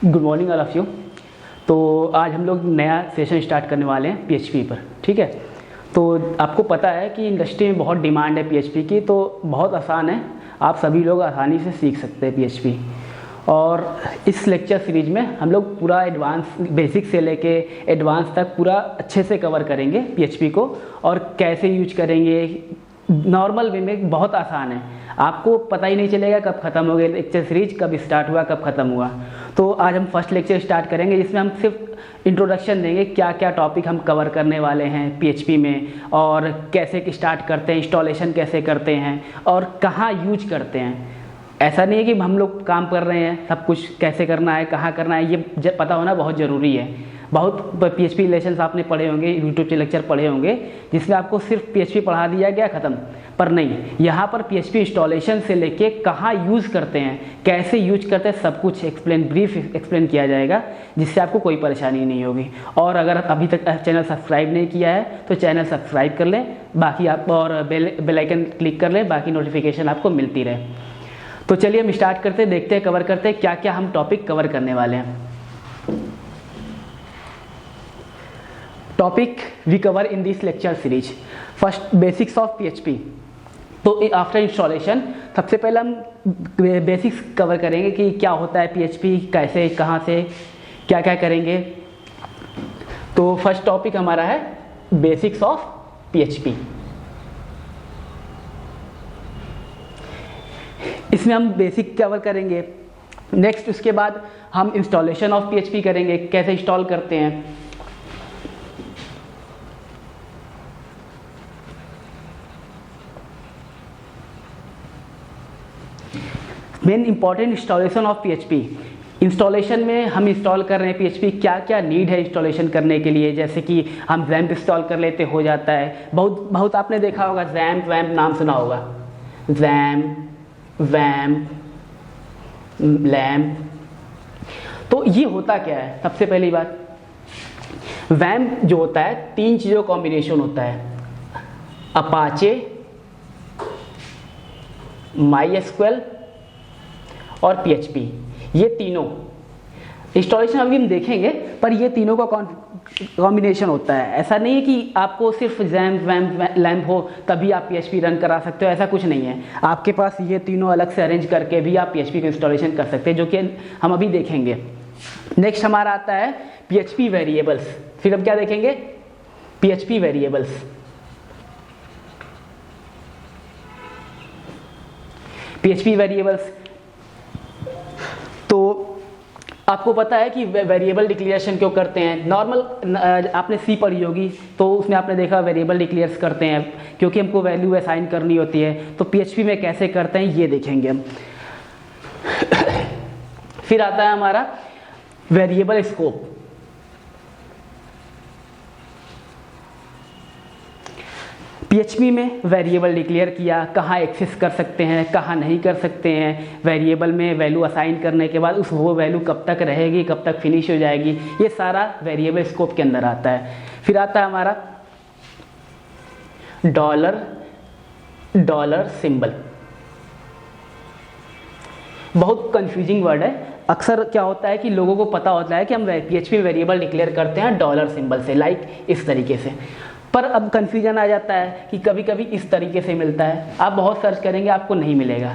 Good morning all of you. तो आज हम लोग नया सेशन स्टार्ट करने वाले हैं पीएचपी पर, ठीक है। तो आपको पता है कि इंडस्ट्री में बहुत डिमांड है पीएचपी की, तो बहुत आसान है, आप सभी लोग आसानी से सीख सकते हैं पीएचपी। और इस लेक्चर सीरीज में हम लोग पूरा एडवांस बेसिक से लेके एडवांस तक पूरा अच्छे से कवर करेंगे पीएचपी को, और कैसे यूज करेंगे नॉर्मल वे में। बहुत आसान है, आपको पता ही नहीं चलेगा कब ख़त्म हो गया लेक्चर सीरीज, कब स्टार्ट हुआ कब ख़त्म हुआ। तो आज हम फर्स्ट लेक्चर स्टार्ट करेंगे जिसमें हम सिर्फ इंट्रोडक्शन देंगे, क्या क्या टॉपिक हम कवर करने वाले हैं पीएचपी में, और कैसे स्टार्ट करते हैं, इंस्टॉलेशन कैसे करते हैं और कहाँ यूज करते हैं। ऐसा नहीं है कि हम लोग काम कर रहे हैं, सब कुछ कैसे करना है, कहाँ करना है, ये पता होना बहुत ज़रूरी है। बहुत पीएचपी लेसन्स आपने पढ़े होंगे, यूट्यूब पे लेक्चर पढ़े होंगे जिसमें आपको सिर्फ पीएचपी पढ़ा दिया गया, ख़त्म। पर नहीं, यहाँ पर पीएचपी इंस्टॉलेशन से लेके कहाँ यूज़ करते हैं, कैसे यूज करते हैं, सब कुछ ब्रीफ एक्सप्लेन किया जाएगा, जिससे आपको कोई परेशानी नहीं होगी। और अगर अभी तक चैनल सब्सक्राइब नहीं किया है तो चैनल सब्सक्राइब कर लें, बाकी आप और बेल आइकन क्लिक कर लें, बाकी नोटिफिकेशन आपको मिलती रहे। तो चलिए हम स्टार्ट करते हैं, देखते हैं, कवर करते हैं क्या क्या हम टॉपिक कवर करने वाले हैं। Topic we cover in this lecture series. First, basics of PHP. तो आफ्टर इंस्टॉलेशन सबसे पहले हम बेसिक्स कवर करेंगे कि क्या होता है पीएचपी, कैसे, कहाँ से, क्या क्या करेंगे। तो फर्स्ट टॉपिक हमारा है बेसिक्स ऑफ पीएचपी। इसमें हम बेसिक कवर करेंगे। नेक्स्ट उसके बाद हम इंस्टॉलेशन ऑफ पीएचपी करेंगे, कैसे इंस्टॉल करते हैं। Main important installation of PHP. Installation में हम इंस्टॉल कर रहे हैं पीएचपी, क्या क्या नीड है इंस्टॉलेशन करने के लिए। जैसे कि हम रैम्प इंस्टॉल कर लेते, हो जाता है। बहुत आपने देखा होगा, रैम्प वैम्प नाम सुना होगा, रैम्प वैम्प लैम्प। तो ये होता क्या है, सबसे पहली बात, वैम्प जो होता है 3 चीज़ों का कॉम्बिनेशन होता है, अपाचे, माईएसक्यूएल और पीएचपी। ये तीनों इंस्टॉलेशन अभी हम देखेंगे, पर ये तीनों का कॉम्बिनेशन होता है। ऐसा नहीं है कि आपको सिर्फ रैम्प वैम्प लैम्प हो तभी आप पीएचपी रन करा सकते हो, ऐसा कुछ नहीं है। आपके पास ये तीनों अलग से अरेंज करके भी आप पीएचपी को इंस्टॉलेशन कर सकते हैं, जो कि हम अभी देखेंगे। नेक्स्ट हमारा आता है पीएचपी वेरिएबल्स। फिर हम क्या देखेंगे, पीएचपी वेरिएबल्स। पीएचपी वेरिएबल्स, तो आपको पता है कि वेरिएबल डिक्लेरेशन क्यों करते हैं। नॉर्मल आपने सी पढ़ी होगी, तो उसमें आपने देखा वेरिएबल डिक्लेयर्स करते हैं क्योंकि हमको वैल्यू असाइन करनी होती है। तो पीएचपी में कैसे करते हैं ये देखेंगे हम। फिर आता है हमारा वेरिएबल स्कोप। पीएचपी में वेरिएबल डिक्लेयर किया, कहाँ एक्सेस कर सकते हैं, कहाँ नहीं कर सकते हैं। वेरिएबल में वैल्यू असाइन करने के बाद वो वैल्यू कब तक रहेगी, कब तक फिनिश हो जाएगी, ये सारा वेरिएबल स्कोप के अंदर आता है। फिर आता है हमारा डॉलर सिंबल। बहुत कंफ्यूजिंग वर्ड है। अक्सर क्या होता है कि लोगों को पता होता है कि हम पीएचपी वेरिएबल डिक्लेयर करते हैं डॉलर सिंबल से, लाइक इस तरीके से। पर अब कंफ्यूजन आ जाता है कि कभी कभी इस तरीके से मिलता है, आप बहुत सर्च करेंगे आपको नहीं मिलेगा,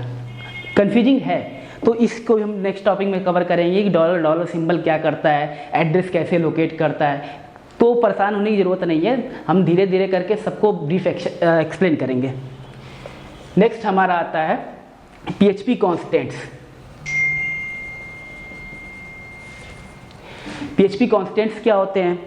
कंफ्यूजिंग है। तो इसको हम नेक्स्ट टॉपिक में कवर करेंगे कि डॉलर सिंबल क्या करता है, एड्रेस कैसे लोकेट करता है। तो परेशान होने की ज़रूरत नहीं है, हम धीरे धीरे करके सबको ब्रीफ एक्सप्लेन करेंगे। नेक्स्ट हमारा आता है पीएचपी कॉन्स्टेंट्स। पीएचपी कॉन्स्टेंट्स क्या होते हैं,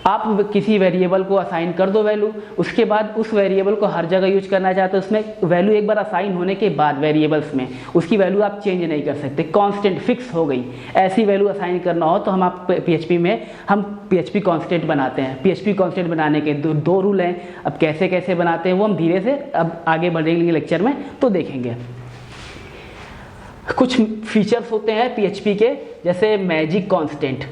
आप किसी वेरिएबल को असाइन कर दो वैल्यू, उसके बाद उस वेरिएबल को हर जगह यूज करना चाहते हो, उसमें वैल्यू एक बार असाइन होने के बाद वेरिएबल्स में उसकी वैल्यू आप चेंज नहीं कर सकते, कांस्टेंट फिक्स हो गई। ऐसी वैल्यू असाइन करना हो तो हम पीएचपी में हम पीएचपी कांस्टेंट बनाते हैं। पीएचपी कांस्टेंट बनाने के दो रूल हैं। अब कैसे कैसे बनाते हैं वो हम धीरे से अब आगे बढ़ेंगे लेक्चर में तो देखेंगे। कुछ फीचर्स होते हैं पीएचपी के, जैसे मैजिक कांस्टेंट।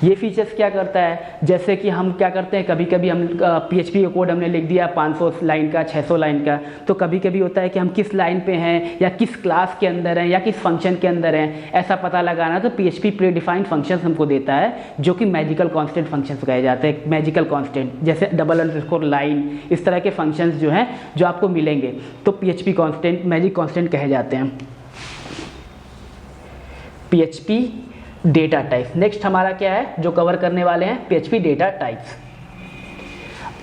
ये फीचर्स क्या करता है, जैसे कि हम क्या करते हैं, कभी कभी हम PHP का कोड हमने लिख दिया 500 लाइन का, 600 लाइन का, तो कभी कभी होता है कि हम किस लाइन पे हैं या किस क्लास के अंदर हैं या किस फंक्शन के अंदर हैं, ऐसा पता लगाना। तो PHP प्री डिफाइंड फंक्शंस हमको देता है जो कि मैजिकल कॉन्स्टेंट फंक्शंस कहे जाते हैं। मैजिकल कॉन्स्टेंट जैसे डबल लाइन, इस तरह के फंक्शंस जो हैं जो आपको मिलेंगे तो PHP कॉन्स्टेंट, मैजिक कॉन्स्टेंट कहे जाते हैं। PHP डेटा टाइप्स, नेक्स्ट हमारा क्या है जो कवर करने वाले हैं, PHP डेटा टाइप्स।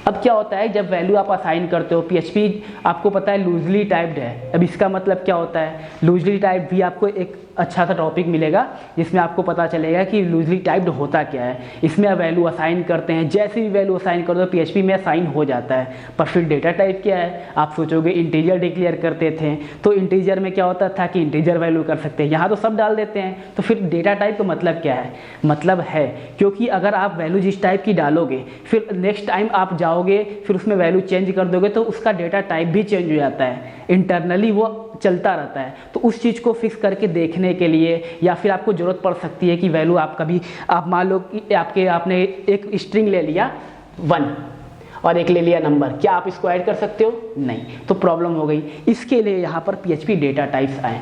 अब क्या होता है जब वैल्यू आप असाइन करते हो, PHP आपको पता है लूजली टाइप्ड है। अब इसका मतलब क्या होता है, लूजली टाइप्ड भी आपको एक अच्छा सा टॉपिक मिलेगा जिसमें आपको पता चलेगा कि लूजली टाइप्ड होता क्या है। इसमें आप वैल्यू असाइन करते हैं, जैसे भी वैल्यू असाइन कर दो PHP में असाइन हो जाता है। पर फिर डेटा टाइप क्या है, आप सोचोगे इंटीजर डिक्लेयर करते थे तो इंटीजर में क्या होता था कि इंटीजर वैल्यू कर सकते हैं, यहाँ तो सब डाल देते हैं। तो फिर डेटा टाइप का मतलब क्या है, मतलब है क्योंकि अगर आप वैल्यू जिस टाइप की डालोगे फिर नेक्स्ट टाइम आप जाओगे फिर उसमें वैल्यू चेंज कर दोगे तो उसका डेटा टाइप भी चेंज हो जाता है, इंटरनली वो चलता रहता है। तो उस चीज़ को फिक्स करके देखने के लिए या फिर आपको ज़रूरत पड़ सकती है कि वैल्यू आप कभी, आप मान लो कि आपने एक स्ट्रिंग ले लिया 1 और एक ले लिया नंबर, क्या आप इसको ऐड कर सकते हो, नहीं, तो प्रॉब्लम हो गई। इसके लिए यहाँ पर PHP डेटा टाइप्स आए।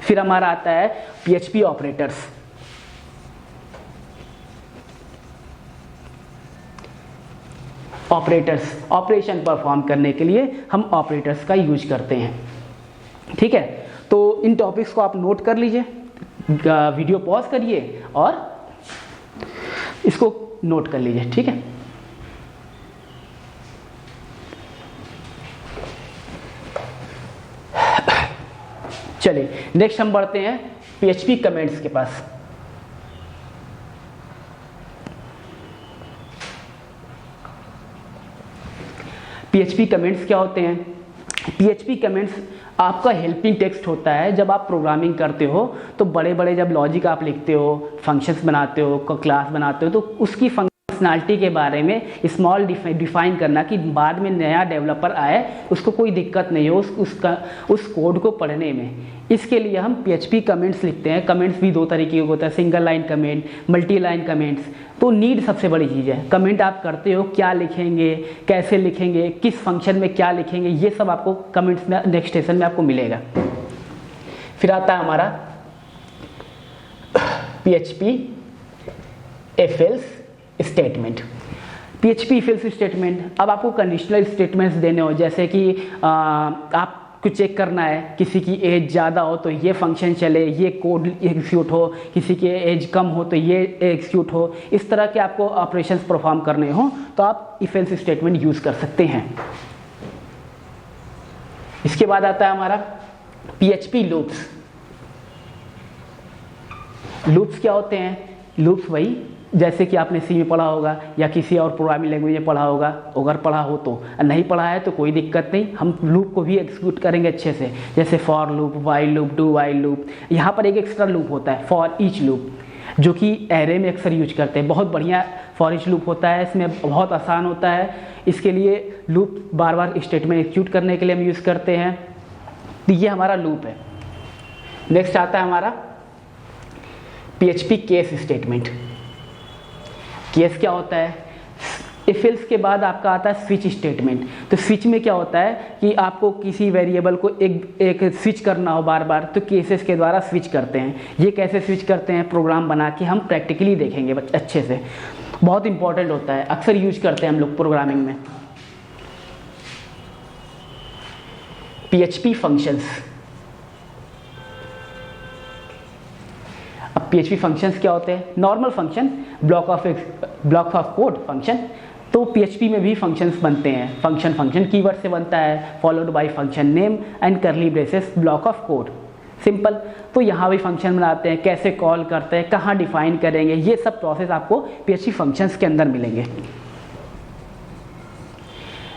फिर हमारा आता है PHP operators. Operators, operation perform करने के लिए हम ऑपरेटर्स का यूज करते हैं, ठीक है। तो इन टॉपिक्स को आप नोट कर लीजिए, वीडियो पॉज करिए और इसको नोट कर लीजिए, ठीक है। चलिए नेक्स्ट हम बढ़ते हैं PHP कमेंट्स के पास। PHP कमेंट्स क्या होते हैं, PHP कमेंट्स आपका हेल्पिंग टेक्स्ट होता है। जब आप प्रोग्रामिंग करते हो तो बड़े बड़े जब लॉजिक आप लिखते हो, फंक्शंस बनाते हो, क्लास बनाते हो, तो उसकी फंक्शनैलिटी के बारे में स्मॉल डिफाइन करना कि बाद में नया डेवलपर आए उसको कोई दिक्कत नहीं हो उस कोड को पढ़ने में। इसके लिए हम PHP कमेंट्स लिखते हैं। कमेंट्स भी दो तरीके के होता है, single line comment, multi line comments. तो नीड सबसे बड़ी चीज़ है, कमेंट आप करते हो क्या लिखेंगे, कैसे लिखेंगे, किस फंक्शन में क्या लिखेंगे, ये सब आपको कमेंट्स में नेक्स्ट सेशन में आपको मिलेगा। फिर आता है हमारा PHP if else statement. PHP if else statement, अब आपको कंडीशनल स्टेटमेंट्स देने हो, जैसे कि आप कुछ चेक करना है, किसी की एज ज़्यादा हो तो ये फंक्शन चले, ये कोड एग्जीक्यूट हो, किसी की एज कम हो तो ये एग्जीक्यूट हो, इस तरह के आपको ऑपरेशंस परफॉर्म करने हो तो आप इफ एल्स स्टेटमेंट यूज़ कर सकते हैं। इसके बाद आता है हमारा PHP लूप्स। लूप्स क्या होते हैं, लूप्स वही जैसे कि आपने सी में पढ़ा होगा या किसी और प्रोग्रामिंग लैंग्वेज में पढ़ा होगा, अगर पढ़ा हो तो, नहीं पढ़ा है तो कोई दिक्कत नहीं, हम लूप को भी एग्जीक्यूट करेंगे अच्छे से, जैसे for loop, while loop, do while loop. यहाँ पर एक एक्स्ट्रा लूप होता है फॉर ईच लूप, जो कि एरे में अक्सर यूज करते हैं। बहुत बढ़िया फॉर ईच लूप होता है, इसमें बहुत आसान होता है। इसके लिए लूप बार बार स्टेटमेंट एग्जीक्यूट करने के लिए हम यूज़ करते हैं। तो ये हमारा लूप है। नेक्स्ट आता है हमारा PHP केस स्टेटमेंट। केस क्या होता है, इफ एल्स के बाद आपका आता है स्विच स्टेटमेंट। तो स्विच में क्या होता है कि आपको किसी वेरिएबल को एक स्विच करना हो बार बार, तो केसेस के द्वारा स्विच करते हैं। ये कैसे स्विच करते हैं प्रोग्राम बना के हम प्रैक्टिकली देखेंगे अच्छे से, बहुत इंपॉर्टेंट होता है, अक्सर यूज करते हैं हम लोग प्रोग्रामिंग में। PHP functions. अब PHP फंक्शंस क्या होते हैं, normal function, block of code function. तो PHP में भी फंक्शंस बनते हैं। फंक्शन कीवर्ड से बनता है, followed by function name and करली braces block of code, simple. तो यहाँ भी फंक्शन बनाते हैं, कैसे कॉल करते हैं, कहाँ डिफाइन करेंगे, ये सब प्रोसेस आपको PHP फंक्शंस के अंदर मिलेंगे।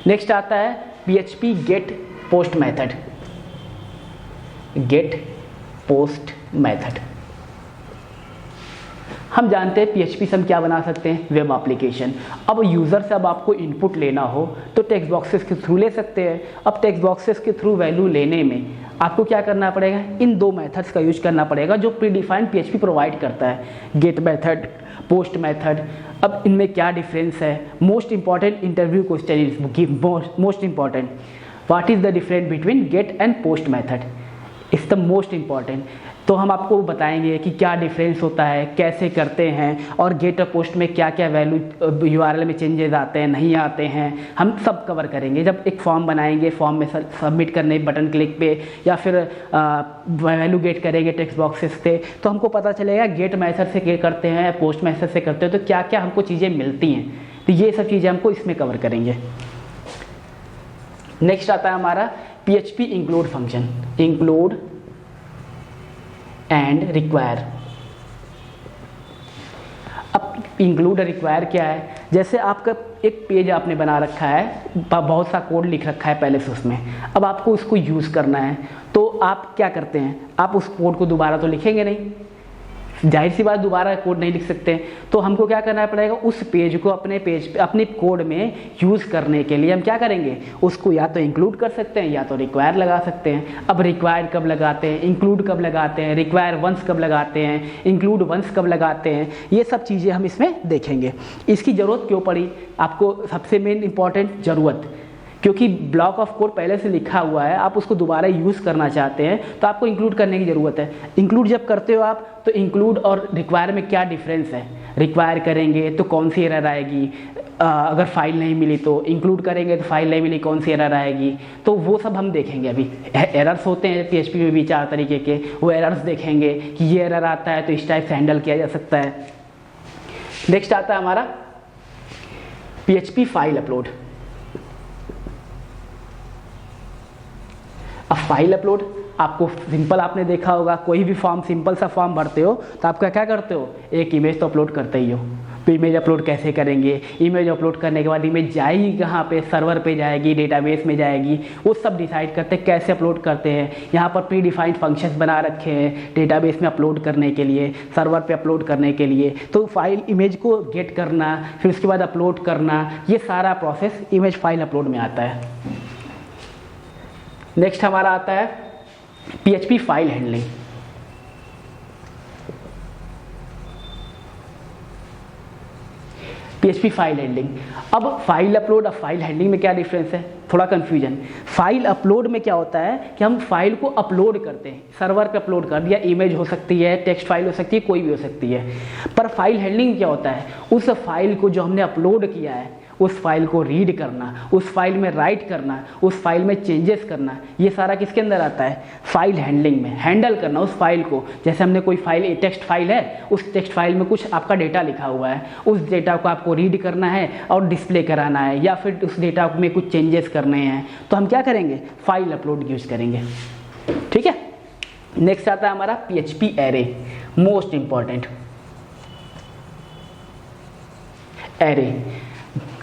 नेक्स्ट आता है PHP get post method. Get post method, हम जानते हैं PHP से हम क्या बना सकते हैं, वेब एप्लीकेशन। अब यूज़र से अब आपको इनपुट लेना हो तो टेक्स्ट बॉक्सेस के थ्रू ले सकते हैं। अब टेक्स्ट बॉक्सेस के थ्रू वैल्यू लेने में आपको क्या करना पड़ेगा, इन दो मेथड्स का यूज करना पड़ेगा जो प्री डिफाइंड PHP प्रोवाइड करता है, गेट मेथड, पोस्ट मेथड। अब इनमें क्या डिफरेंस है? Most important interview question is most important, what is the difference between get and post method, is the most important. तो हम आपको बताएंगे कि क्या डिफरेंस होता है, कैसे करते हैं, और गेट और पोस्ट में क्या क्या वैल्यू यूआरएल में चेंजेस आते हैं, नहीं आते हैं, हम सब कवर करेंगे। जब एक फॉर्म बनाएंगे, फॉर्म में सबमिट करने बटन क्लिक पे या फिर वैल्यू गेट करेंगे टेक्स्ट बॉक्सेस से, तो हमको पता चलेगा गेट मेथड से करते हैं, पोस्ट मेथड से करते हैं, तो क्या क्या हमको चीज़ें मिलती हैं। तो ये सब चीज़ें हमको इसमें कवर करेंगे। नेक्स्ट आता है हमारा PHP include function, include and require. अब इंक्लूड और रिक्वायर क्या है? जैसे आपका एक पेज आपने बना रखा है, बहुत सा कोड लिख रखा है पहले से उसमें, अब आपको उसको यूज़ करना है, तो आप क्या करते हैं, आप उस कोड को दोबारा तो लिखेंगे नहीं, जाहिर सी बात दोबारा कोड नहीं लिख सकते। तो हमको क्या करना पड़ेगा, उस पेज को अपने पेज पे अपने कोड में यूज़ करने के लिए हम क्या करेंगे, उसको या तो इंक्लूड कर सकते हैं या तो रिक्वायर लगा सकते हैं। अब रिक्वायर कब लगाते हैं, इंक्लूड कब लगाते हैं, रिक्वायर वंस कब लगाते हैं, इंक्लूड वंस कब लगाते हैं, ये सब चीज़ें हम इसमें देखेंगे। इसकी ज़रूरत क्यों पड़ी आपको? सबसे मेन इंपॉर्टेंट ज़रूरत, क्योंकि ब्लॉक ऑफ कोड पहले से लिखा हुआ है, आप उसको दोबारा यूज़ करना चाहते हैं तो आपको इंक्लूड करने की ज़रूरत है। इंक्लूड जब करते हो आप, तो इंक्लूड और रिक्वायर में क्या डिफरेंस है? रिक्वायर करेंगे तो कौन सी एरर आएगी, अगर फाइल नहीं मिली तो, इंक्लूड करेंगे तो फाइल नहीं मिली कौन सी एरर आएगी, तो वो सब हम देखेंगे। अभी एरर्स होते हैं PHP में भी 4 तरीके के, वो एरर्स देखेंगे कि ये एरर आता है तो इस टाइप से हैंडल किया जा सकता है। नेक्स्ट आता है हमारा PHP फाइल अपलोड। अब फाइल अपलोड आपको सिंपल, आपने देखा होगा कोई भी फॉर्म, सिंपल सा फॉर्म भरते हो तो आप क्या करते हो, एक इमेज तो अपलोड करते ही हो। तो इमेज अपलोड कैसे करेंगे, इमेज अपलोड करने के बाद इमेज जाएगी कहाँ पे, सर्वर पे जाएगी, डेटाबेस में जाएगी, वो सब डिसाइड करते हैं कैसे अपलोड करते हैं। यहाँ पर प्री डिफाइंड फंक्शंस बना रखे हैं डेटाबेस में अपलोड करने के लिए, सर्वर पे अपलोड करने के लिए। तो फाइल इमेज को गेट करना, फिर उसके बाद अपलोड करना, ये सारा प्रोसेस इमेज फाइल अपलोड में आता है। नेक्स्ट हमारा आता है PHP file handling. PHP file handling, अब फाइल अपलोड और फाइल हैंडलिंग में क्या डिफरेंस है? थोड़ा कंफ्यूजन। फाइल अपलोड में क्या होता है कि हम फाइल को अपलोड करते हैं, सर्वर पे अपलोड कर दिया, इमेज हो सकती है, टेक्स्ट फाइल हो सकती है, कोई भी हो सकती है। पर फाइल हैंडलिंग क्या होता है, उस फाइल को जो हमने अपलोड किया है उस फाइल को रीड करना, उस फाइल में राइट करना, उस फाइल में चेंजेस करना, ये सारा किसके अंदर आता है? फाइल हैंडलिंग में। हैंडल करना उस फाइल को, जैसे हमने कोई फाइल, टेक्स्ट फाइल है, उस टेक्स्ट फाइल में कुछ आपका डेटा लिखा हुआ है, उस डेटा को आपको रीड करना है और डिस्प्ले कराना है, या फिर उस डेटा में कुछ चेंजेस करने हैं, तो हम क्या करेंगे, फाइल अपलोड यूज करेंगे। ठीक है। नेक्स्ट आता है हमारा PHP array, most important.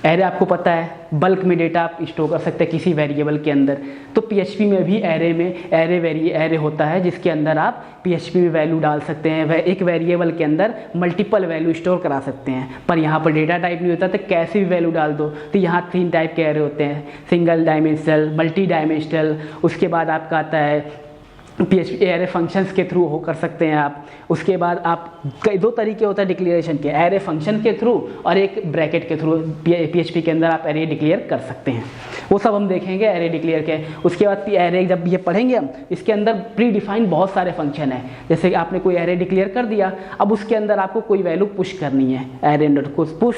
Array आपको पता है बल्क में डेटा आप स्टोर कर सकते हैं किसी वेरिएबल के अंदर, तो PHP में भी एरे होता है जिसके अंदर आप PHP में वैल्यू डाल सकते हैं। वह एक वेरिएबल के अंदर मल्टीपल वैल्यू स्टोर करा सकते हैं, पर यहाँ पर डेटा टाइप नहीं होता तो कैसे भी वैल्यू डाल दो। तो यहाँ 3 टाइप के एरे होते हैं, सिंगल डायमेंशनल, मल्टी डायमेंशनल, उसके बाद आपका आता है PHP एरे फंक्शंस के थ्रू हो कर सकते हैं आप। उसके बाद आप 2 तरीके होता है डिक्लेरेशन के, एरे फंक्शन के थ्रू और एक ब्रैकेट के थ्रू PHP के अंदर आप एरे डिक्लेयर कर सकते हैं। वो सब हम देखेंगे एरे डिक्लेयर के। उसके बाद एरे जब ये पढ़ेंगे हम, इसके अंदर प्री डिफाइंड बहुत सारे फंक्शन हैं। जैसे कि आपने कोई एरे डिक्लेयर कर दिया, अब उसके अंदर आपको कोई वैल्यू पुश करनी है, एरे डॉट को पुश,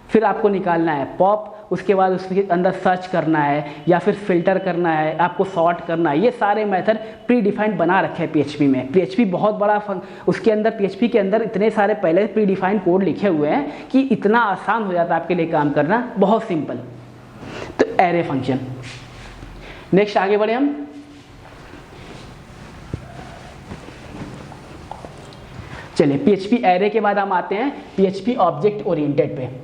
फिर आपको निकालना है पॉप, उसके बाद उसके अंदर सर्च करना है या फिर फिल्टर करना है, आपको सॉर्ट करना है। ये सारे मेथड प्री डिफाइंड बना रखे हैं PHP में। PHP बहुत बड़ा उसके अंदर PHP के अंदर इतने सारे पहले प्री डिफाइंड कोड लिखे हुए हैं कि इतना आसान हो जाता है आपके लिए काम करना, बहुत सिंपल। तो एरे फंक्शन। नेक्स्ट आगे बढ़े हम, चलिए PHP एरे के बाद हम आते हैं PHP ऑब्जेक्ट ओरिएंटेड पे।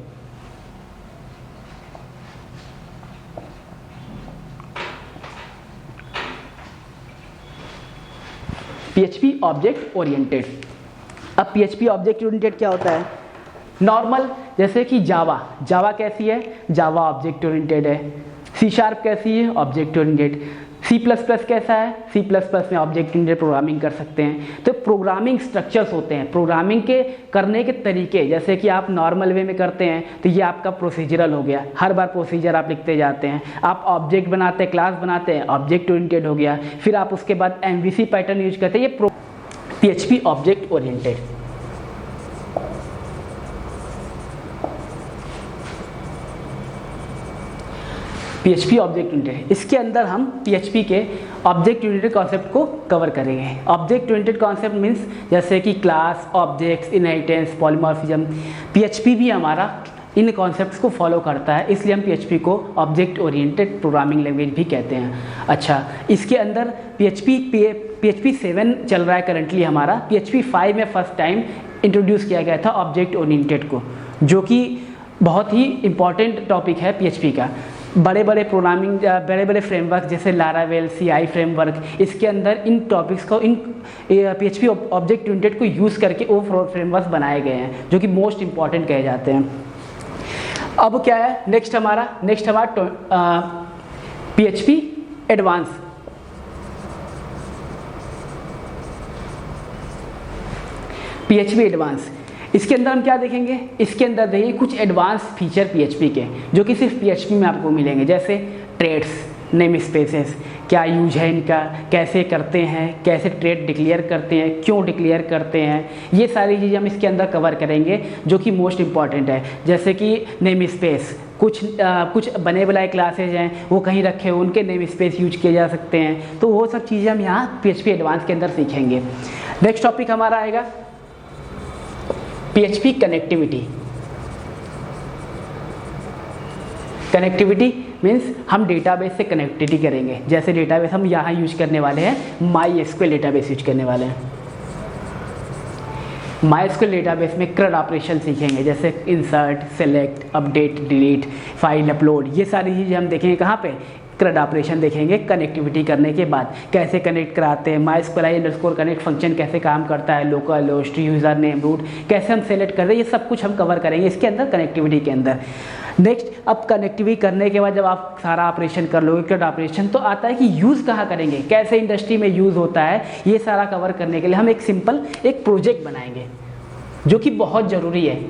PHP object oriented. अब PHP ऑब्जेक्ट ओरिएंटेड क्या होता है? नॉर्मल, जैसे कि जावा कैसी है, जावा ऑब्जेक्ट ओरिएंटेड है। C# कैसी है, ऑब्जेक्ट ओरिएंटेड। C++ कैसा है, C++ में ऑब्जेक्ट ओरिएंटेड प्रोग्रामिंग कर सकते हैं। तो प्रोग्रामिंग स्ट्रक्चर्स होते हैं, प्रोग्रामिंग के करने के तरीके, जैसे कि आप नॉर्मल वे में करते हैं तो ये आपका प्रोसीजरल हो गया, हर बार प्रोसीजर आप लिखते जाते हैं। आप ऑब्जेक्ट बनाते हैं, क्लास बनाते हैं, ऑब्जेक्ट ओरिएंटेड हो गया। फिर आप उसके बाद MVC पैटर्न यूज करते हैं, ये PHP object oriented. PHP object oriented, इसके अंदर हम PHP के ऑब्जेक्ट ओरिएंटेड कॉन्सेप्ट को कवर करेंगे। ऑब्जेक्ट ओरिएंटेड कॉन्सेप्ट मीन्स जैसे कि class, objects, inheritance, polymorphism. PHP भी हमारा इन कॉन्सेप्ट्स को फॉलो करता है, इसलिए हम PHP को ऑब्जेक्ट ओरिएंटेड प्रोग्रामिंग लैंग्वेज भी कहते हैं। अच्छा, इसके अंदर PHP 7 चल रहा है करंटली हमारा। PHP 5 में फर्स्ट टाइम इंट्रोड्यूस किया गया था ऑब्जेक्ट ओरिएंटेड को, जो कि बहुत ही इंपॉर्टेंट टॉपिक है PHP का। बड़े बड़े प्रोग्रामिंग, बड़े बड़े फ्रेमवर्क जैसे लारावेल, CI फ्रेमवर्क, इसके अंदर इन टॉपिक्स को, इन PHP ऑब्जेक्ट ओरिएंटेड को यूज़ करके वो फ्रेमवर्क बनाए गए हैं, जो कि मोस्ट इंपॉर्टेंट कहे जाते हैं। अब क्या है नेक्स्ट हमारा PHP एडवांस। PHP एडवांस, इसके अंदर हम क्या देखेंगे, इसके अंदर देखिए कुछ एडवांस फीचर PHP के जो कि सिर्फ PHP में आपको मिलेंगे, जैसे ट्रेड्स, नेम स्पेसेस, क्या यूज है इनका, कैसे करते हैं, कैसे ट्रेड डिक्लेयर करते हैं, क्यों डिक्लेयर करते हैं, ये सारी चीज़ें हम इसके अंदर कवर करेंगे, जो कि मोस्ट इंपॉर्टेंट है। जैसे कि नेम स्पेस, कुछ बने बनाए क्लासेज हैं वो कहीं रखे हुए, उनके नेम स्पेस यूज किए जा सकते हैं, तो वो सब चीज़ें हम यहाँ PHP एडवांस के अंदर सीखेंगे। नेक्स्ट टॉपिक हमारा आएगा PHP कनेक्टिविटी। कनेक्टिविटी मीन्स हम डेटाबेस से कनेक्टिविटी करेंगे। जैसे डेटाबेस हम यहाँ यूज करने वाले हैं, MySQL डेटाबेस यूज करने वाले हैं। MySQL डेटाबेस में CRUD ऑपरेशन सीखेंगे, जैसे insert, select, update, delete, file upload, ये सारी चीज़ें हम देखेंगे कहाँ पे, CRUD ऑपरेशन देखेंगे। कनेक्टिविटी करने के बाद कैसे कनेक्ट कराते हैं, MySQL_connect फंक्शन कैसे काम करता है, local host, user name, root कैसे हम सेलेक्ट कर रहे हैं, ये सब कुछ हम कवर करेंगे इसके अंदर कनेक्टिविटी के अंदर। नेक्स्ट, अब कनेक्टिविटी करने के बाद जब आप सारा ऑपरेशन कर लोगे CRUD ऑपरेशन, तो आता है कि यूज़ कहाँ करेंगे, कैसे इंडस्ट्री में यूज़ होता है, ये सारा कवर करने के लिए हम एक सिंपल एक प्रोजेक्ट बनाएंगे, जो कि बहुत ज़रूरी है,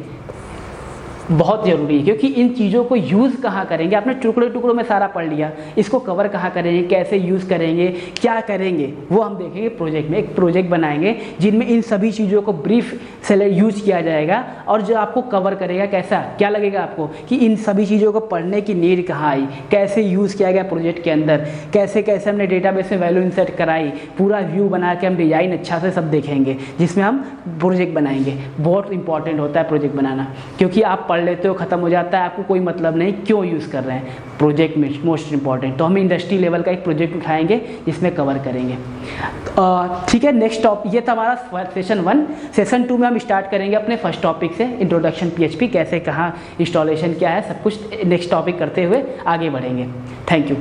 बहुत ज़रूरी है, क्योंकि इन चीज़ों को यूज़ कहाँ करेंगे, आपने टुकड़े टुकड़ों में सारा पढ़ लिया, इसको कवर कहाँ करेंगे, कैसे यूज़ करेंगे, क्या करेंगे, वो हम देखेंगे प्रोजेक्ट में। एक प्रोजेक्ट बनाएंगे जिनमें इन सभी चीज़ों को ब्रीफ से यूज़ किया जाएगा, और जो आपको कवर करेगा कैसा, क्या लगेगा आपको कि इन सभी चीज़ों को पढ़ने की नीड कहाँ आई, कैसे यूज़ किया गया प्रोजेक्ट के अंदर, कैसे कैसे हमने डेटाबेस में वैल्यू इंसर्ट कराई, पूरा व्यू बना के हम डिज़ाइन अच्छा से सब देखेंगे, जिसमें हम प्रोजेक्ट बनाएंगे। बहुत इंपॉर्टेंट होता है प्रोजेक्ट बनाना, क्योंकि आप पढ़ लेते हो, खत्म हो जाता है, आपको कोई मतलब नहीं क्यों यूज़ कर रहे हैं। प्रोजेक्ट में मोस्ट इंपॉर्टेंट, तो हम इंडस्ट्री लेवल का एक प्रोजेक्ट उठाएंगे जिसमें कवर करेंगे। ठीक है, नेक्स्ट टॉपिक ये था हमारा सेशन 1। सेशन 2 में हम स्टार्ट करेंगे अपने फर्स्ट टॉपिक से, इंट्रोडक्शन PHP, कैसे कहाँ इंस्टॉलेशन क्या है, सब कुछ नेक्स्ट टॉपिक करते हुए आगे बढ़ेंगे। Thank you.